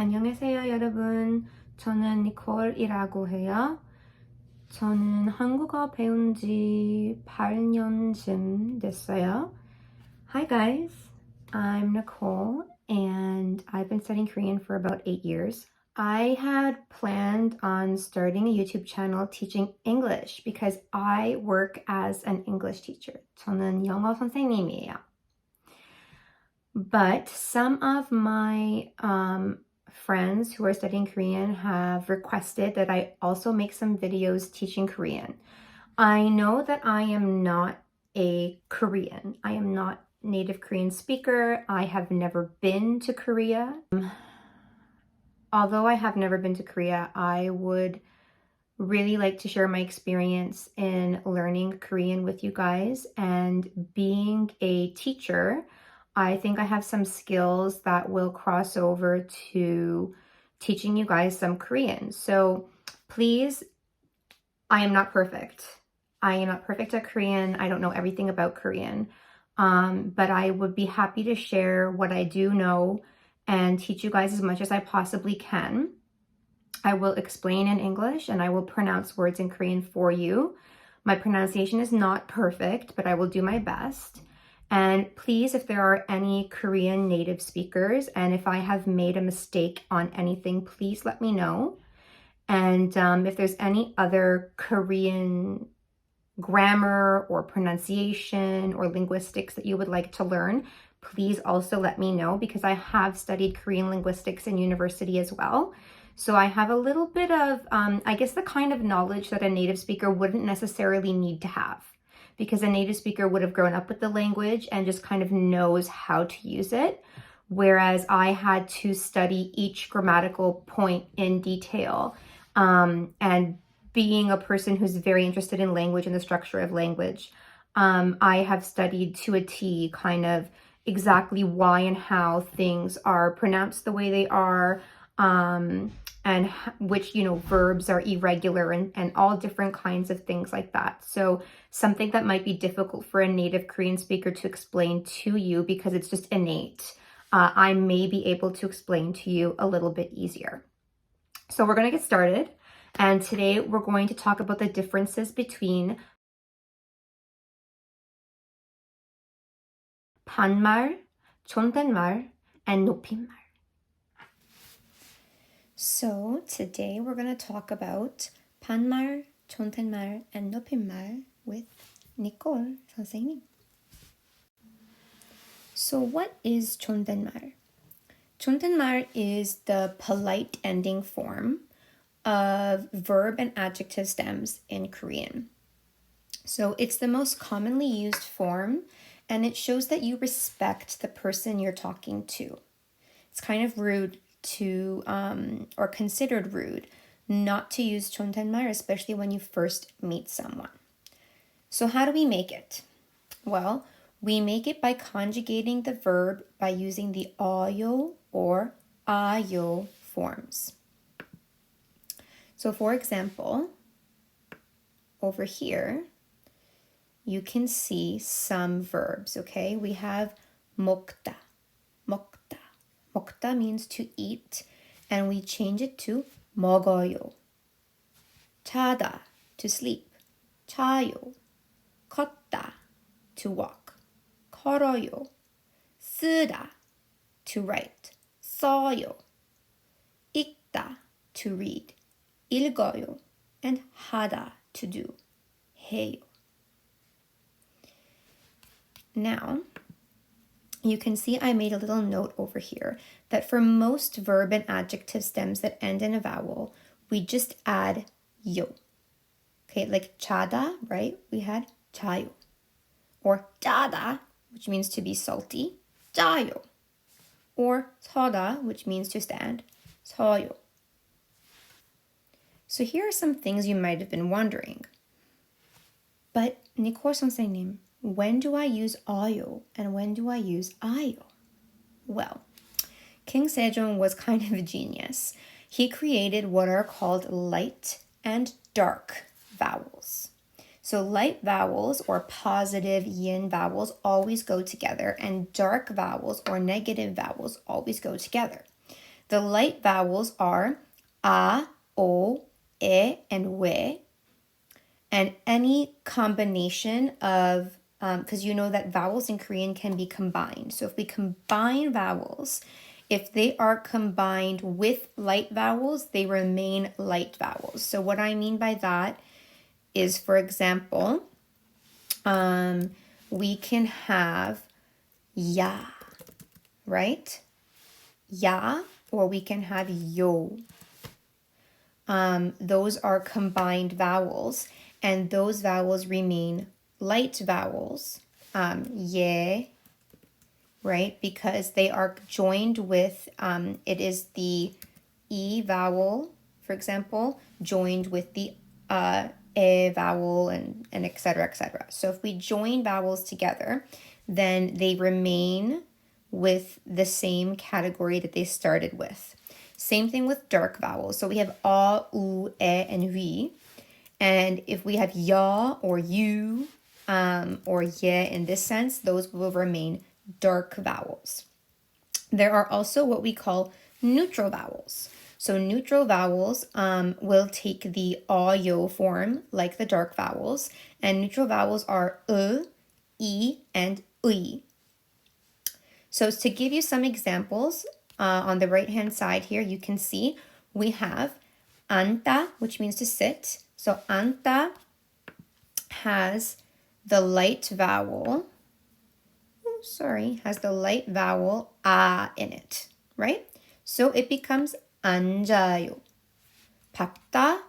안녕하세요, 여러분. 저는 니콜이라고 해요. 저는 한국어 배운 지 8년쯤 됐어요. Hi guys, I'm Nicole and I've been studying Korean for about 8 years. I had planned on starting a YouTube channel teaching English because I work as an English teacher. 저는 영어 선생님이에요. But some of my friends who are studying Korean have requested that I also make some videos teaching Korean. I know that I am not a Korean. I am not native Korean speaker. I have never been to Korea. Although I have never been to Korea, I would really like to share my experience in learning Korean with you guys. And being a teacher, I think I have some skills that will cross over to teaching you guys some Korean. So please, I am not perfect. I am not perfect at Korean. I don't know everything about Korean. But I would be happy to share what I do know and teach you guys as much as I possibly can. I will explain in English and I will pronounce words in Korean for you. My pronunciation is not perfect, but I will do my best. And please, if there are any Korean native speakers and if I have made a mistake on anything, please let me know. And if there's any other Korean grammar or pronunciation or linguistics that you would like to learn, please also let me know because I have studied Korean linguistics in university as well. So I have a little bit of, I guess, the kind of knowledge that a native speaker wouldn't necessarily need to have because a native speaker would have grown up with the language and just kind of knows how to use it. Whereas I had to study each grammatical point in detail. And being a person who's very interested in language and the structure of language, I have studied to a T kind of exactly why and how things are pronounced the way they are, and which, verbs are irregular and all different kinds of things like that. So something that might be difficult for a native Korean speaker to explain to you because it's just innate, I may be able to explain to you a little bit easier. So we're going to get started. And today we're going to talk about the differences between 반말, 존댓말, and 높임말. So today we're going to talk about 반말, 존댓말, and 높임말 with Nicole 선생님. So what is 존댓말? 존댓말 is the polite ending form of verb and adjective stems in Korean. So it's the most commonly used form, and it shows that you respect the person you're talking to. It's kind of rude to, or considered rude, not to use 존댓말, especially when you first meet someone. So how do we make it? Well, we make it by conjugating the verb by using the 어요 or 아요 forms. So for example, over here, you can see some verbs, okay? We have 먹다, 먹다. 먹다 means to eat, and we change it to 먹어요. 자다, to sleep. 자요. 걷다, to walk. 걸어요. 쓰다, to write. 써요. 읽다, to read. 읽어요, and 하다, to do. 해요. Now, you can see I made a little note over here that for most verb and adjective stems that end in a vowel, we just add yo. Okay, like 자다, right? We had 자요. Or 짜다, which means to be salty, 짜요. Or 서다, which means to stand, 서요. So here are some things you might have been wondering. But Nicole 선생님, when do I use 어요 and when do I use 아요? Well, King Sejong was kind of a genius. He created what are called light and dark vowels. So light vowels or positive yin vowels always go together, and dark vowels or negative vowels always go together. The light vowels are a, o, e, and we. And any combination of, because you know that vowels in Korean can be combined. So if we combine vowels, if they are combined with light vowels, they remain light vowels. So what I mean by that is, for example, we can have ya, right? Ya, or we can have yo. Those are combined vowels, and those vowels remain light vowels. Ye, right? Because they are joined with, it is the E vowel, for example, joined with the E vowel and et cetera, et cetera. So if we join vowels together, then they remain with the same category that they started with. Same thing with dark vowels. So we have a, u, e, and we. And if we have ya or you or ye in this sense, those will remain dark vowels. There are also what we call neutral vowels. So neutral vowels will take the yo form like the dark vowels. And neutral vowels are e, and ui. So to give you some examples, on the right-hand side here, you can see we have anta, which means to sit. So anta has the light vowel, has the light vowel a in it, right? So it becomes 앉아요. 밝다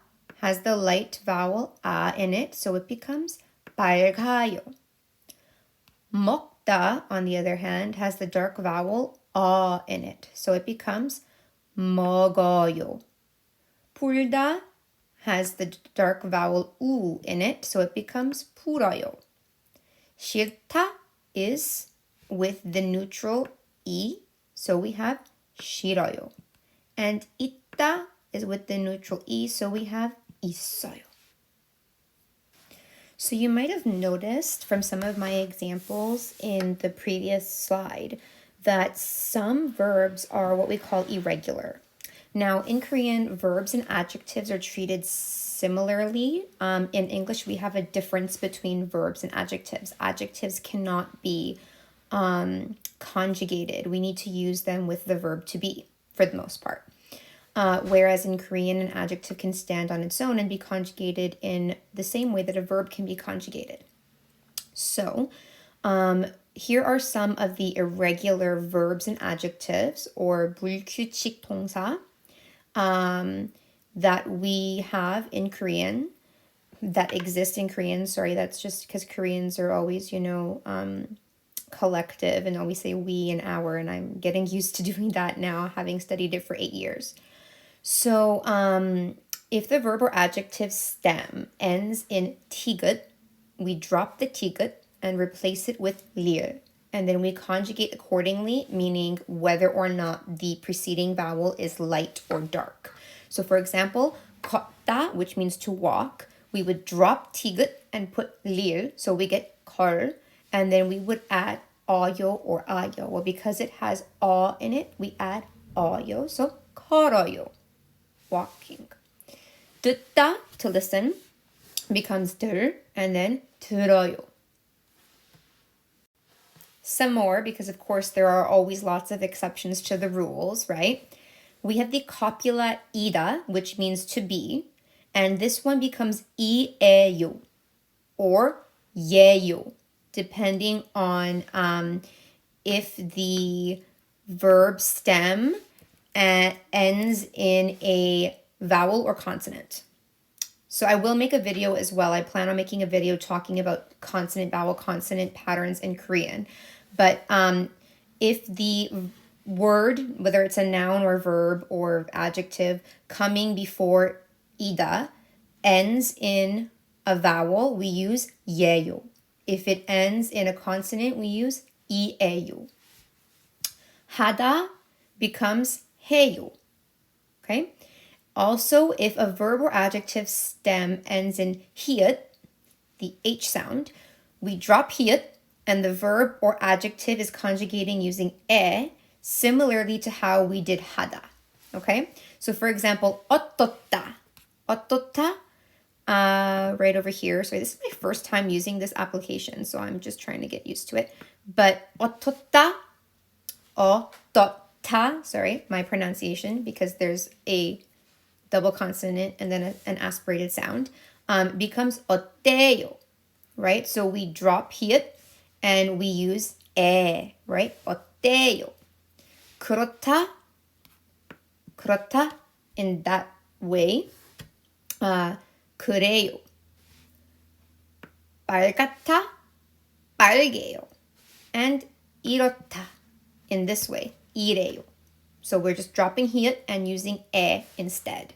has the light vowel a in it, so it becomes 밝아요. 먹다, on the other hand, has the dark vowel in it, so it becomes 먹어요. 풀다 has the dark vowel u in it, so it becomes 풀어요. 싫다 is with the neutral e, so we have 싫어요. And 있다 is with the neutral e, so we have 있어요. So you might have noticed from some of my examples in the previous slide that some verbs are what we call irregular. Now, in Korean, verbs and adjectives are treated similarly. In English, we have a difference between verbs and adjectives. Adjectives cannot be conjugated. We need to use them with the verb to be for the most part. Whereas in Korean, an adjective can stand on its own and be conjugated in the same way that a verb can be conjugated. So here are some of the irregular verbs and adjectives, or 불규칙 동사, that we have in Korean, that exist in Korean. Sorry, that's just because Koreans are always, collective and always say we and our, and I'm getting used to doing that now, having studied it for 8 years. So if the verb or adjective stem ends in tigut, we drop the tigut and replace it with lir. And then we conjugate accordingly, meaning whether or not the preceding vowel is light or dark. So for example, 걷다, which means to walk, we would drop tigut and put lir, so we get 걸, and then we would add 어요 or 아요. Well, because it has 어 in it, we add 어요, so 걸어요, walking. 듣다, to listen, becomes 들, and then 들어요. Some more, because of course there are always lots of exceptions to the rules, right? We have the copula ida, which means to be, and this one becomes 이에요 or 예요, depending on if the verb stem ends in a vowel or consonant. So I will make a video as well. I plan on making a video talking about consonant, vowel, consonant patterns in Korean. But if the word, whether it's a noun or verb or adjective, coming before ida ends in a vowel, we use 예요. If it ends in a consonant, we use 이에요. 하다 becomes 해요. Okay? Also, if a verb or adjective stem ends in hiët, the H sound, we drop hiët, and the verb or adjective is conjugating using similarly to how we did 하다. Okay, so for example, 어떻다. 어떻다, right over here. Sorry, this is my first time using this application, so I'm just trying to get used to it. But 어떻다, 어떻다, sorry, my pronunciation, because there's a double consonant and then an aspirated sound, becomes 어때요, right? So we drop hit and we use 에, right? 어때요. 그렇다, 그렇다, in that way. 그래요. 빨갛다, 빨개요. And 이렇다, in this way, 이래요. So we're just dropping hit and using 에 instead.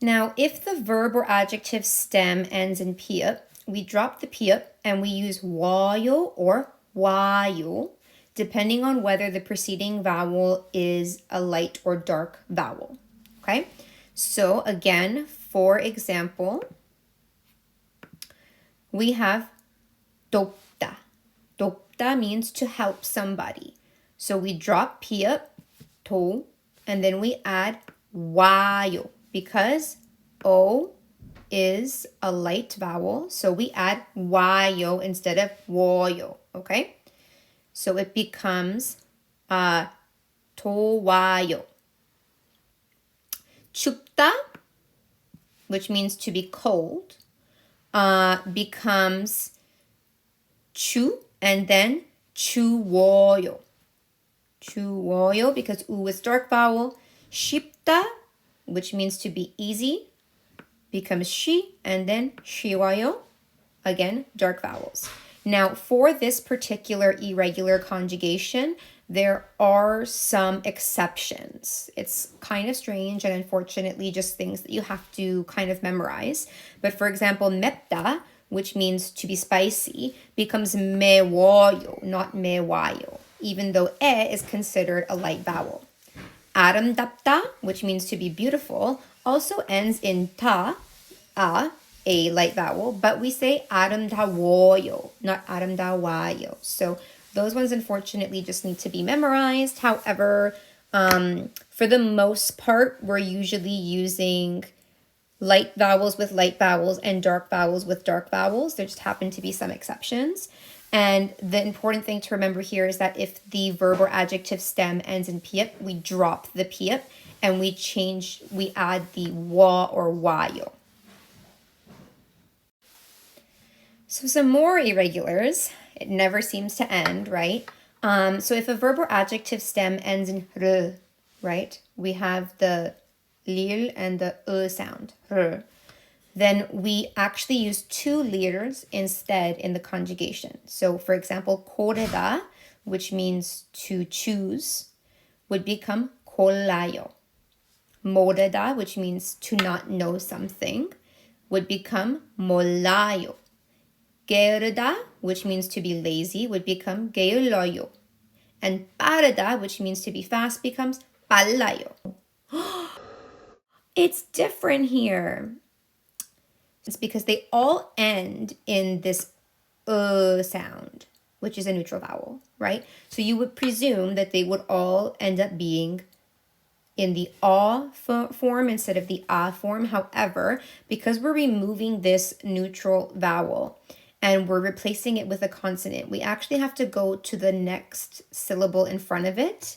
Now, if the verb or adjective stem ends in pia, we drop the pia and we use 와요 or 와요, depending on whether the preceding vowel is a light or dark vowel. Okay? So again, for example, we have 돕다. 돕다 means to help somebody. So we drop pia, 도, and then we add 와요. Because O is a light vowel, so we add 와요 instead of 워요, okay? So it becomes 더와요. 춥다, which means to be cold, becomes 추 and then 추워요. 추워요 because U is dark vowel. 쉽다, which means to be easy, becomes she, and then 쉬워요, again, dark vowels. Now, for this particular irregular conjugation, there are some exceptions. It's kind of strange and unfortunately just things that you have to kind of memorize. But for example, 맵다, which means to be spicy, becomes 매워요, not 매와요, even though 에 is considered a light vowel. 아름답다, which means to be beautiful, also ends in 타, a light vowel, but we say 아름다워요, not 아름다워요. So those ones unfortunately just need to be memorized. However, for the most part, we're usually using light vowels with light vowels and dark vowels with dark vowels. There just happen to be some exceptions. And the important thing to remember here is that if the verb or adjective stem ends in piep, we drop the piep and we add the wa or wayo. So some more irregulars. It never seems to end, right? So if a verb or adjective stem ends in r, right? We have the lil and the sound, r. Then we actually use two letters instead in the conjugation. So for example, 고르다, which means to choose, would become 골라요. 모르다, which means to not know something, would become 몰라요. 게으르다, which means to be lazy, would become 게을러요. And 빠르다, which means to be fast, becomes 빨라요. It's different here. It's because they all end in this sound, which is a neutral vowel, right? So you would presume that they would all end up being in the form instead of the form. However, because we're removing this neutral vowel and we're replacing it with a consonant, we actually have to go to the next syllable in front of it,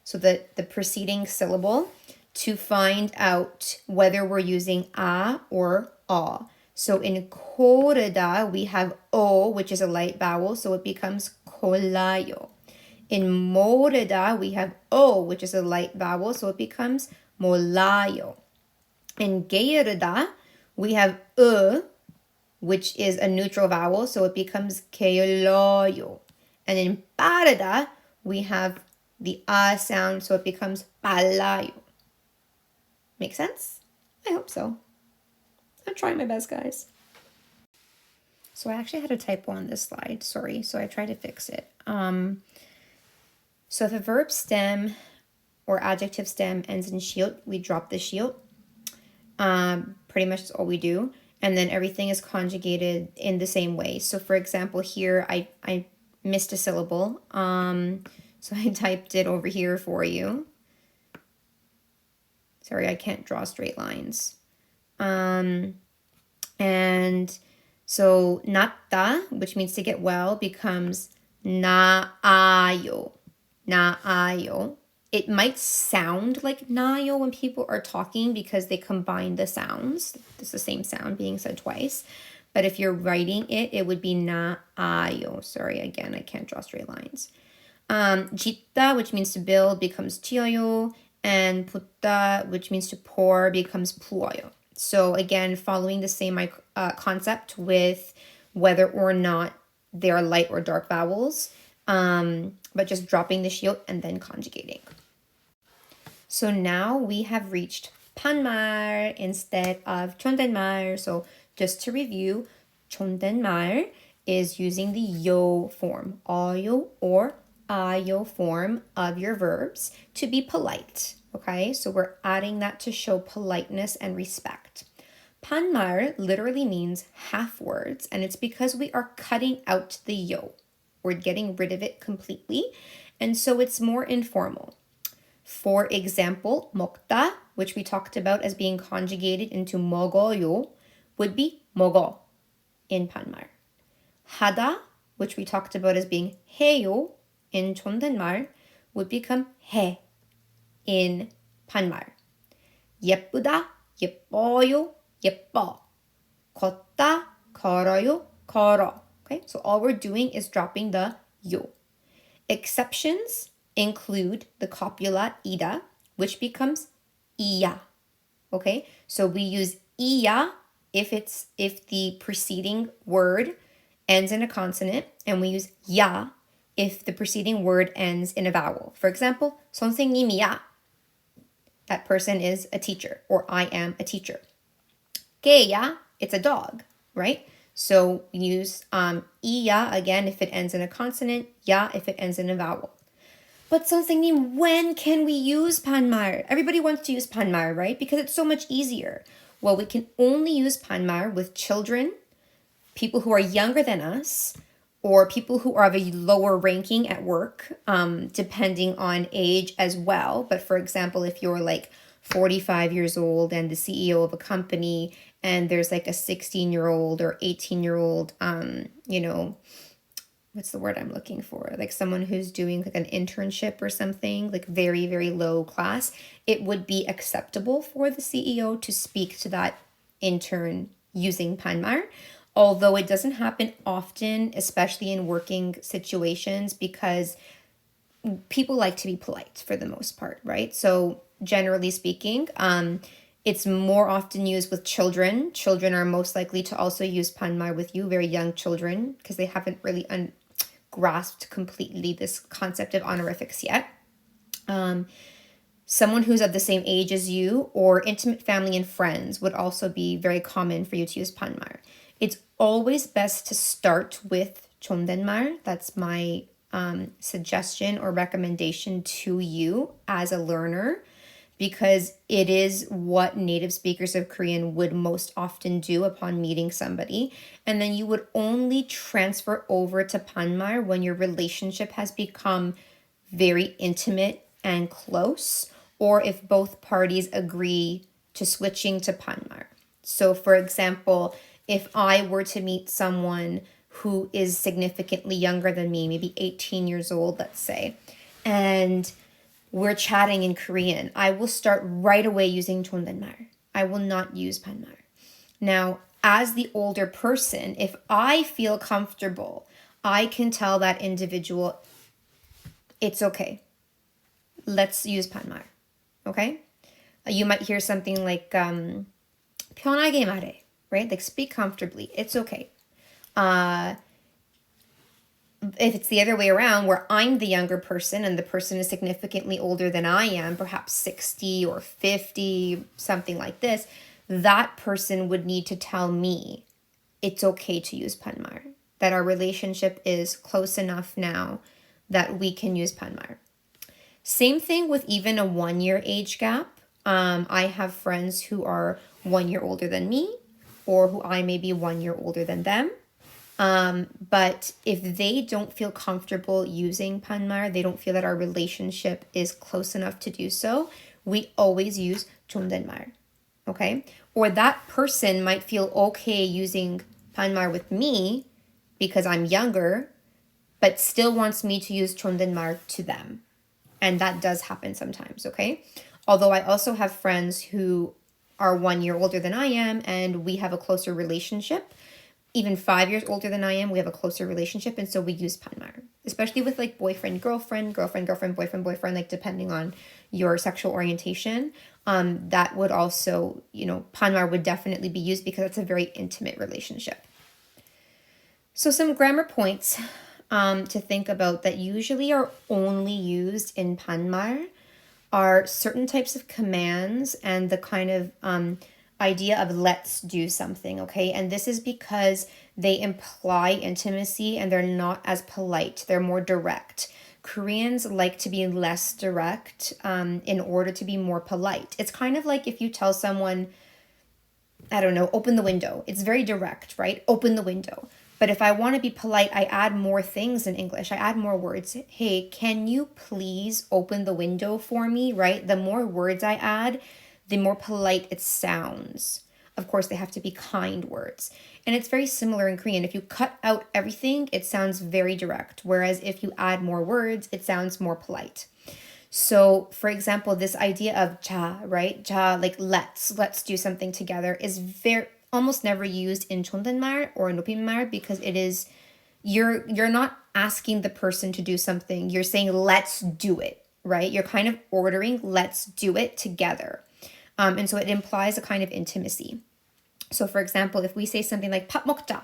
so that the preceding syllable, to find out whether we're using a or a. So in 고르다, we have o, which is a light vowel, so it becomes 골라요. In 모르다, we have o, which is a light vowel, so it becomes 몰라요. In 게으르다, we have which is a neutral vowel, so it becomes 게을러요. And in 빠르다, we have the sound, so it becomes 빨라요. Make sense? I hope so. I'm trying my best, guys. So I actually had a typo on this slide, sorry, so I tried to fix it. So if a verb stem or adjective stem ends in shield, we drop the shield. Pretty much that's all we do. And then everything is conjugated in the same way. So for example, here I missed a syllable. So I typed it over here for you. Sorry, I can't draw straight lines. And so natta, which means to get well, becomes naayo. Naayo. It might sound like nayo when people are talking because they combine the sounds. It's the same sound being said twice. But if you're writing it, it would be naayo. Sorry, again, I can't draw straight lines. Jitta, which means to build, becomes chiyoyo. And putta, which means to pour, becomes puoyo. So again, following the same concept with whether or not they are light or dark vowels, but just dropping the shiot and then conjugating. So now we have reached 반말 instead of 존댓말. So just to review, 존댓말 is using the yo form, 어요 or 아요 form of your verbs to be polite. Okay, so we're adding that to show politeness and respect. 반말 literally means half words, and it's because we are cutting out the yo. We're getting rid of it completely, and so it's more informal. For example, 먹다, which we talked about as being conjugated into 먹어요, would be 먹어 in 반말. 하다, which we talked about as being 해요 in 존댓말, would become 해 in 반말. 예쁘다, 예뻐요, 예뻐. 걷다, 걸어요, 걸어. Okay, so all we're doing is dropping the yo. Exceptions include the copula ida, which becomes iya. Okay, so we use iya if the preceding word ends in a consonant, and we use ya if the preceding word ends in a vowel. For example, 선생님이야. That person is a teacher, or I am a teacher. 개야, it's a dog, right? So we use iya again if it ends in a consonant, ya if it ends in a vowel. But 선생님, when can we use 반말? Everybody wants to use 반말, right? Because it's so much easier. Well, we can only use 반말 with children, people who are younger than us, or people who are of a lower ranking at work, depending on age as well. But for example, if you're like 45 years old and the CEO of a company, and there's like a 16-year-old or 18-year-old, what's the word I'm looking for? Like someone who's doing like an internship or something, like very, very low class, it would be acceptable for the CEO to speak to that intern using 반말. Although it doesn't happen often, especially in working situations, because people like to be polite for the most part, right? So generally speaking, it's more often used with children. Children are most likely to also use 반말 with you, very young children, because they haven't really grasped completely this concept of honorifics yet. Someone who's of the same age as you or intimate family and friends would also be very common for you to use 반말. It's always best to start with 존댓말. That's my suggestion or recommendation to you as a learner, because it is what native speakers of Korean would most often do upon meeting somebody. And then you would only transfer over to 반말 when your relationship has become very intimate and close, or if both parties agree to switching to 반말. So for example, if I were to meet someone who is significantly younger than me, maybe 18 years old, let's say, and we're chatting in Korean, I will start right away using 존댓말. I will not use 반말. Now, as the older person, if I feel comfortable, I can tell that individual, it's okay. Let's use 반말. Okay? You might hear something like, 편하게 말해. Right? Like speak comfortably. It's okay. If it's the other way around, where I'm the younger person and the person is significantly older than I am, perhaps 60 or 50, something like this, that person would need to tell me it's okay to use 반말, that our relationship is close enough now that we can use 반말. Same thing with even a 1-year age gap. I have friends who are 1 year older than me, or who I may be 1 year older than them. But if they don't feel comfortable using 반말, they don't feel that our relationship is close enough to do so, we always use 존댓말, okay? Or that person might feel okay using 반말 with me because I'm younger, but still wants me to use 존댓말 to them. And that does happen sometimes, okay? Although I also have friends who are 1 year older than I am, and we have a closer relationship. Even 5 years older than I am, we have a closer relationship, and so we use 반말. Especially with like boyfriend, girlfriend, girlfriend, girlfriend, boyfriend, boyfriend, like depending on your sexual orientation. That would also, 반말 would definitely be used because it's a very intimate relationship. So some grammar points to think about that usually are only used in 반말 are certain types of commands and the kind of idea of let's do something, okay? And this is because they imply intimacy and they're not as polite. They're more direct. Koreans like to be less direct in order to be more polite. It's kind of like if you tell someone, I don't know, open the window. It's very direct, right? Open the window. But if I want to be polite, I add more things in English. I add more words. Hey, can you please open the window for me, right? The more words I add, the more polite it sounds. Of course, they have to be kind words. And it's very similar in Korean. If you cut out everything, it sounds very direct. Whereas if you add more words, it sounds more polite. So, for example, this idea of 자, right? 자, like let's do something together is very almost never used in 존댓말 or 높임말 because it is you're not asking the person to do something. You're saying let's do it, right? You're kind of ordering let's do it together. And so it implies a kind of intimacy. So for example, if we say something like 밥 먹자,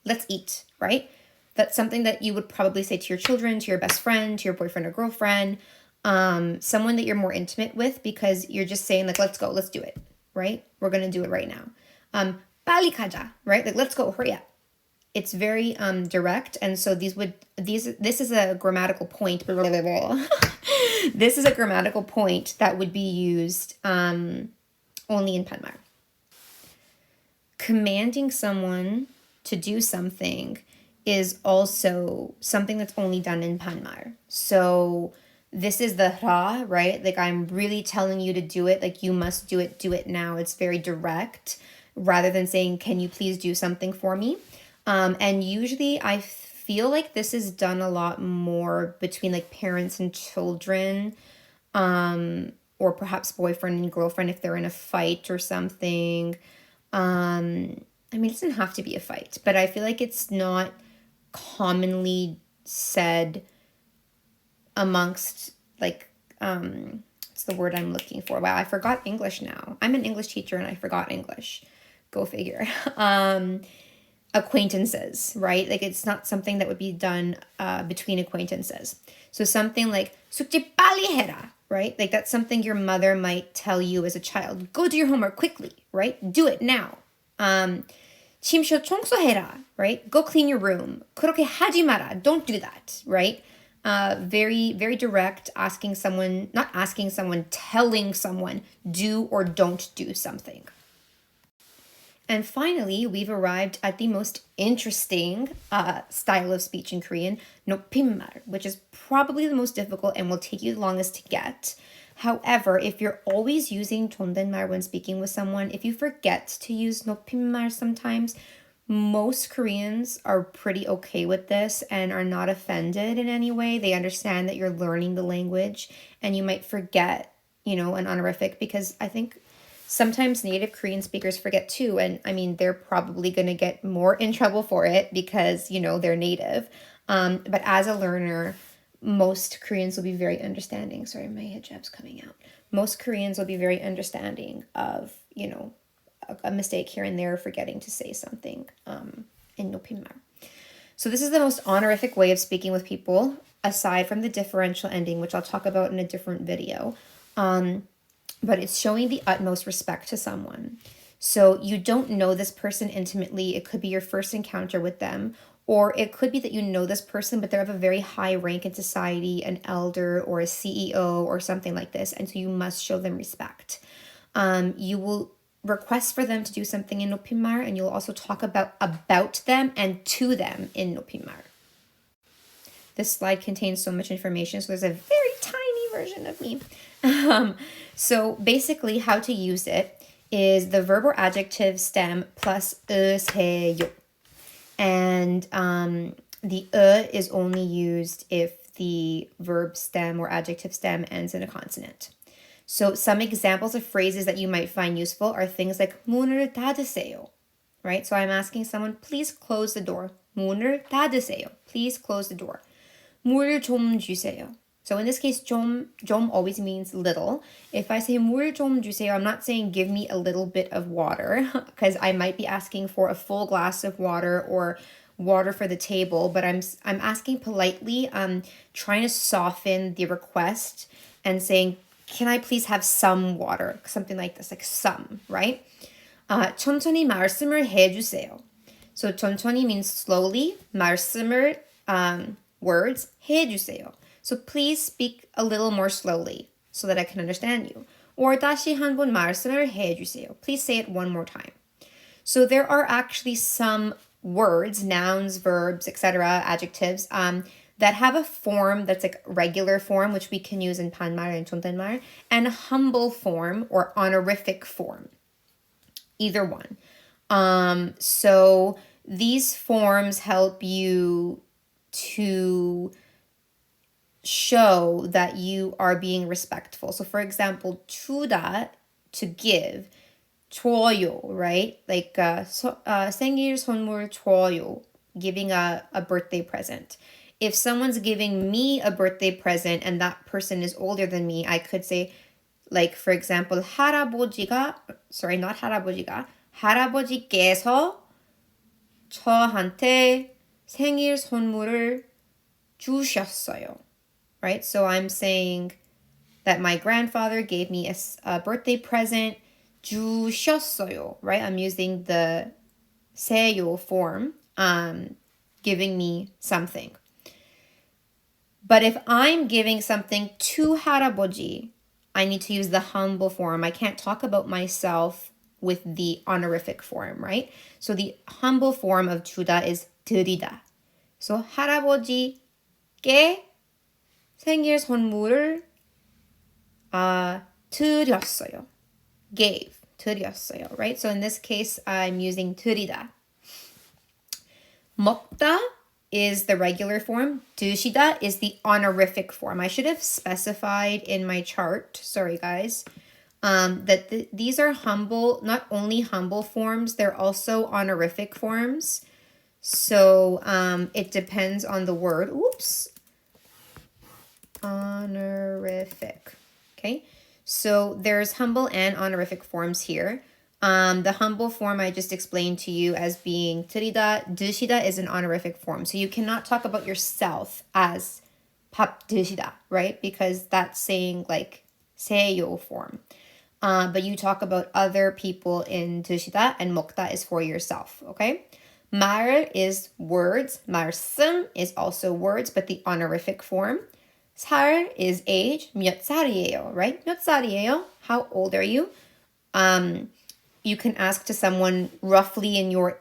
let's eat, right? That's something that you would probably say to your children, to your best friend, to your boyfriend or girlfriend, someone that you're more intimate with because you're just saying like, let's go, let's do it, right? We're going to do it right now. 빨리 가자, right? Like, let's go, hurry up. It's very direct. And so this is a grammatical point. This is a grammatical point that would be used only in 반말. Commanding someone to do something is also something that's only done in 반말. So this is the ra, right? Like I'm really telling you to do it. Like you must do it now. It's very direct rather than saying, can you please do something for me? And usually I feel like this is done a lot more between like parents and children, or perhaps boyfriend and girlfriend if they're in a fight or something. I mean, it doesn't have to be a fight, but I feel like it's not commonly said amongst like, what's the word I'm looking for? Wow, I forgot English now. I'm an English teacher and I forgot English. Go figure. Acquaintances, right? Like it's not something that would be done between acquaintances. So something like 숙제 빨리 해라, right? Like that's something your mother might tell you as a child. Go do your homework quickly, right? Do it now. 침실 청소해라, right? Go clean your room. 그렇게 하지 마라. Don't do that, right? Very, very direct, not asking someone, telling someone, do or don't do something. And finally, we've arrived at the most interesting style of speech in Korean, 높임말, which is probably the most difficult and will take you the longest to get. However, if you're always using 존댓말 when speaking with someone, if you forget to use 높임말 sometimes, most Koreans are pretty okay with this and are not offended in any way. They understand that you're learning the language and you might forget, an honorific because I think sometimes native Korean speakers forget too. And I mean, they're probably going to get more in trouble for it because, they're native. But as a learner, most Koreans will be very understanding. Sorry, my hijab's coming out. Most Koreans will be very understanding of, a mistake here and there, forgetting to say something in 높임말. So this is the most honorific way of speaking with people, aside from the differential ending, which I'll talk about in a different video. But it's showing the utmost respect to someone. So you don't know this person intimately. It could be your first encounter with them, or it could be that you know this person, but they're of a very high rank in society, an elder or a CEO or something like this. And so you must show them respect. You will request for them to do something in 높임말, and you'll also talk about them and to them in 높임말. This slide contains so much information, so there's a very tiny version of me. So basically how to use it is the verb or adjective stem plus 으세요. And the is only used if the verb stem or adjective stem ends in a consonant. So some examples of phrases that you might find useful are things like 문을 닫으세요, right? So I'm asking someone, please close the door. 문을 닫으세요. Please close the door. 물 좀 주세요. So in this case, 좀 always means little. If I say 물 좀 주세요, I'm not saying give me a little bit of water, because I might be asking for a full glass of water or water for the table, but I'm asking politely, trying to soften the request and saying, can I please have some water? Something like this, like some, right? 천천히 말씀을 해주세요. So 천천히 means slowly. 말씀을, words, 해주세요. So please speak a little more slowly so that I can understand you. Or 다시 한번 말씀을 해주세요. Please say it one more time. So there are actually some words, nouns, verbs, etc., adjectives, that have a form that's like regular form, which we can use in 반말 and 존댓말, and a humble form or honorific form. Either one. So these forms help you to show that you are being respectful. So for example, 주다, to give, 줘요, right? Like 생일 선물 줘요, giving a birthday present. If someone's giving me a birthday present and that person is older than me, I could say, like, for example, 할아버지께서 저한테 생일 선물을 주셨어요, right? So I'm saying that my grandfather gave me a birthday present, 주셨어요, right? I'm using the 세요 form, giving me something. But if I'm giving something to 할아버지, I need to use the humble form. I can't talk about myself with the honorific form, right? So the humble form of 주다 is 드리다. So 할아버지께 생일 선물을 드렸어요. Gave, 드렸어요, right? So in this case, I'm using 드리다. 먹다 is the regular form. 드시다 is the honorific form. I should have specified in my chart, sorry guys, that these are humble, not only humble forms, they're also honorific forms. So it depends on the word. Oops. Honorific. Okay. So there's humble and honorific forms here. The humble form I just explained to you as being 드리다, 드시다 is an honorific form. So you cannot talk about yourself as 밥 드시다, right? Because that's saying like 세요 form. But you talk about other people in 드시다, and 먹다 is for yourself, okay? 말 is words. 말씀 is also words, but the honorific form. 살 is age. 몇 살이에요, right? 몇 살이에요? How old are you? You can ask to someone roughly in your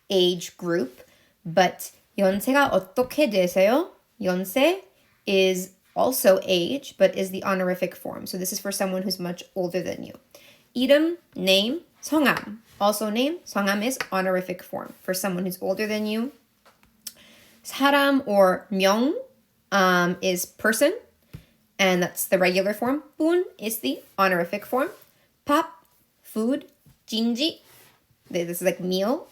age group, but 연세가 어떻게 되세요? 연세 is also age, but is the honorific form. So this is for someone who's much older than you. 이름, name, 성함. Also name, 성함 is honorific form for someone who's older than you. 사람 or 명 is person, and that's the regular form. 분 is the honorific form. 밥, food. 진지, this is like meal,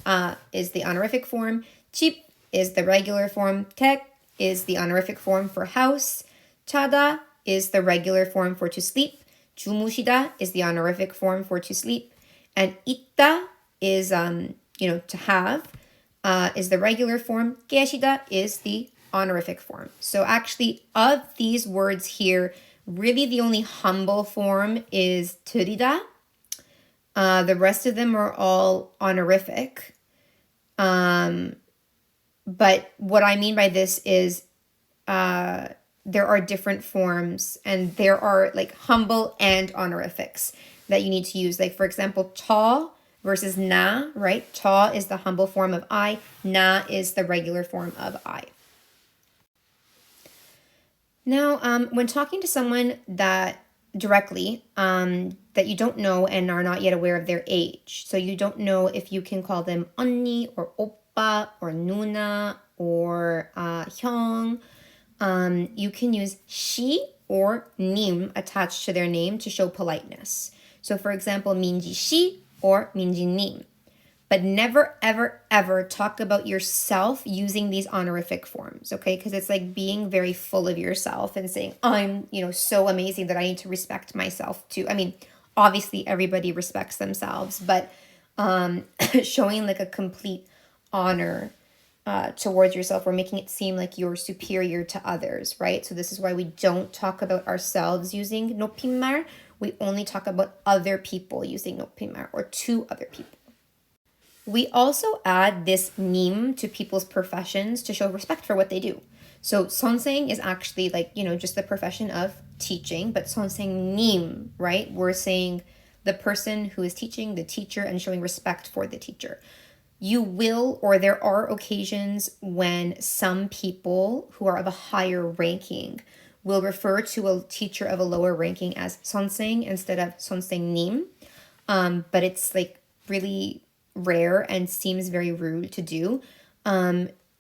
is the honorific form. 집 is the regular form. 댁 is the honorific form for house. 자다 is the regular form for to sleep. 주무시다 is the honorific form for to sleep. And 있다 is, to have, is the regular form. 계시다 is the honorific form. So actually, of these words here, really the only humble form is 드리다. The rest of them are all honorific. But what I mean by this is there are different forms, and there are like humble and honorifics. that you need to use. Like, for example, 저 versus 나, right? 저 is the humble form of I. 나 is the regular form of I. Now, when talking to someone that directly, that you don't know and are not yet aware of their age, so you don't know if you can call them 언니 or 오빠 or 누나 or 형, you can use she or 님 attached to their name to show politeness. So, for example, 민지 씨 or 민지 님. But never, ever, ever talk about yourself using these honorific forms, okay? Because it's like being very full of yourself and saying, I'm, so amazing that I need to respect myself too. I mean, obviously everybody respects themselves, but showing like a complete honor towards yourself or making it seem like you're superior to others, right? So this is why we don't talk about ourselves using 높임말. We only talk about other people using 높임말 or to other people. We also add this 님 to people's professions to show respect for what they do. So 선생 is actually like, just the profession of teaching, but 선생님, right? We're saying the person who is teaching, the teacher, and showing respect for the teacher. You will, or there are occasions when some people who are of a higher ranking will refer to a teacher of a lower ranking as 선생 instead of 선생님. But it's like really rare and seems very rude to do.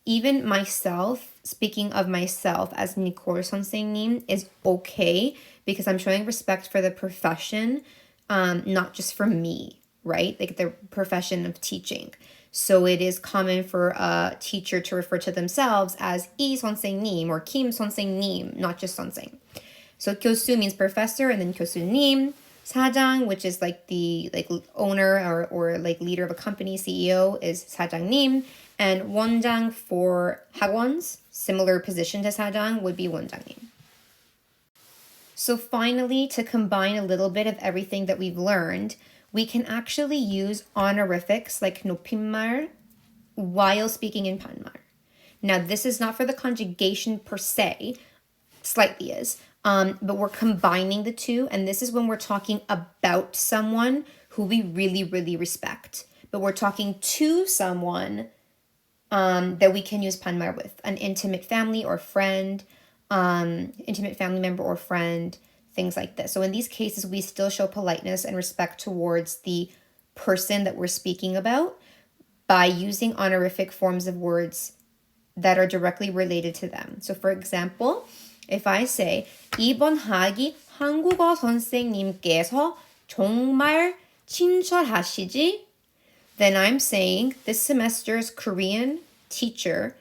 Even myself, speaking of myself as Nicole 선생님 is okay because I'm showing respect for the profession, not just for me, right? Like the profession of teaching. So it is common for a teacher to refer to themselves as 이 선생님 or 김 선생님, not just 선생. So 교수 means professor, and then 교수님. 사장, which is like the owner or like leader of a company, CEO, is 사장님. And 원장 for 학원s, similar position to 사장, would be 원장님. So finally, to combine a little bit of everything that we've learned, we can actually use honorifics like 높임말 while speaking in 반말. Now, this is not for the conjugation per se, slightly is, but we're combining the two, and this is when we're talking about someone who we really, really respect. But we're talking to someone that we can use 반말 with, an intimate family or friend, intimate family member or friend, things like this. So in these cases, we still show politeness and respect towards the person that we're speaking about by using honorific forms of words that are directly related to them. So for example, if I say 이번 학기 한국어 선생님께서 정말 친절하시지, then I'm saying this semester's Korean teacher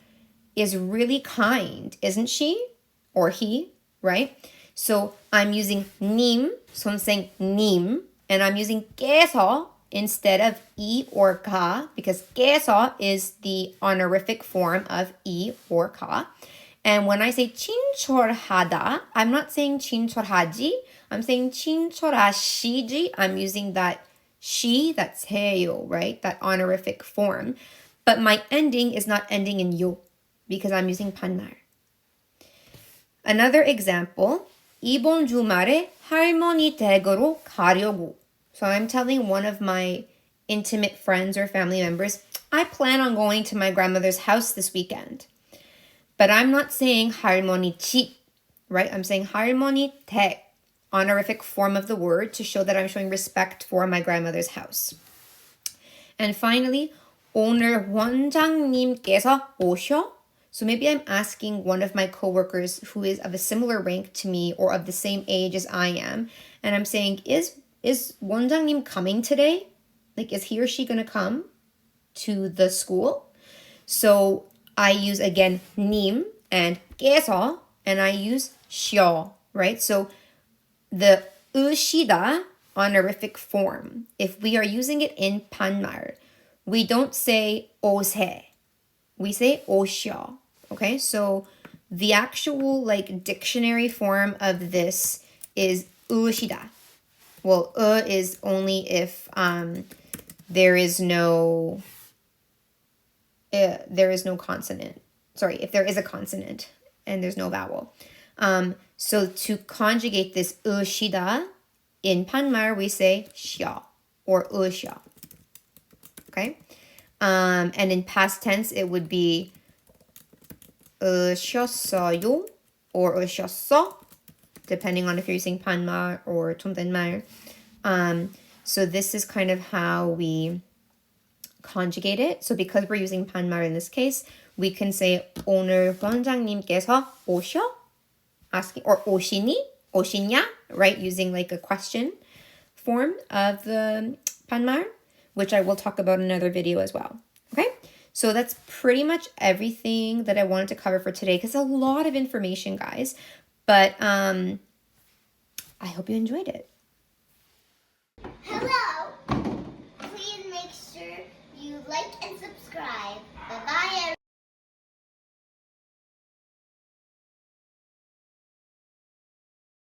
is really kind, isn't she? Or he, right? So I'm using 님, 선생님, and I'm using 께서 instead of 이 or 가, because 께서 is the honorific form of 이 or 가. And when I say 친절하다, I'm not saying 친절하지, I'm saying 친절하시지. I'm using that she, that's 해요, right? That honorific form. But my ending is not ending in 요 because I'm using 반말. Another example, 이번 주말에 할머니 댁으로 가려고. So I'm telling one of my intimate friends or family members, I plan on going to my grandmother's house this weekend. But I'm not saying 할머니 집, right? I'm saying 할머니 댁, honorific form of the word to show that I'm showing respect for my grandmother's house. And finally, 오늘 원장님께서 오셔? So maybe I'm asking one of my coworkers who is of a similar rank to me or of the same age as I am, and I'm saying, is 원장님 coming today? Like, is he or she going to come to the school? So I use, again, 님 and 께서, and I use 셔, right? So the 으시다 honorific form, if we are using it in 반말, we don't say 오세. We say 오셔. Okay, so the actual like dictionary form of this is 으시다. Well, is only if there is no consonant. Sorry, if there is a consonant and there's no vowel. So to conjugate this 으시다 in 반말, we say 쉬어 or 으셔. Okay? And in past tense, it would be 으셨어요 or 으셨어, depending on if you're using 반말 or 존댓말. So this is kind of how we conjugate it. So because we're using 반말 in this case, we can say 오늘 원장님께서 오셔? Asking, or 오시니? 오시냐? Right? Using like a question form of the 반말, which I will talk about in another video as well. Okay? So that's pretty much everything that I wanted to cover for today, because a lot of information, guys. But I hope you enjoyed it. Hello! Please make sure you like and subscribe. Bye-bye, everyone.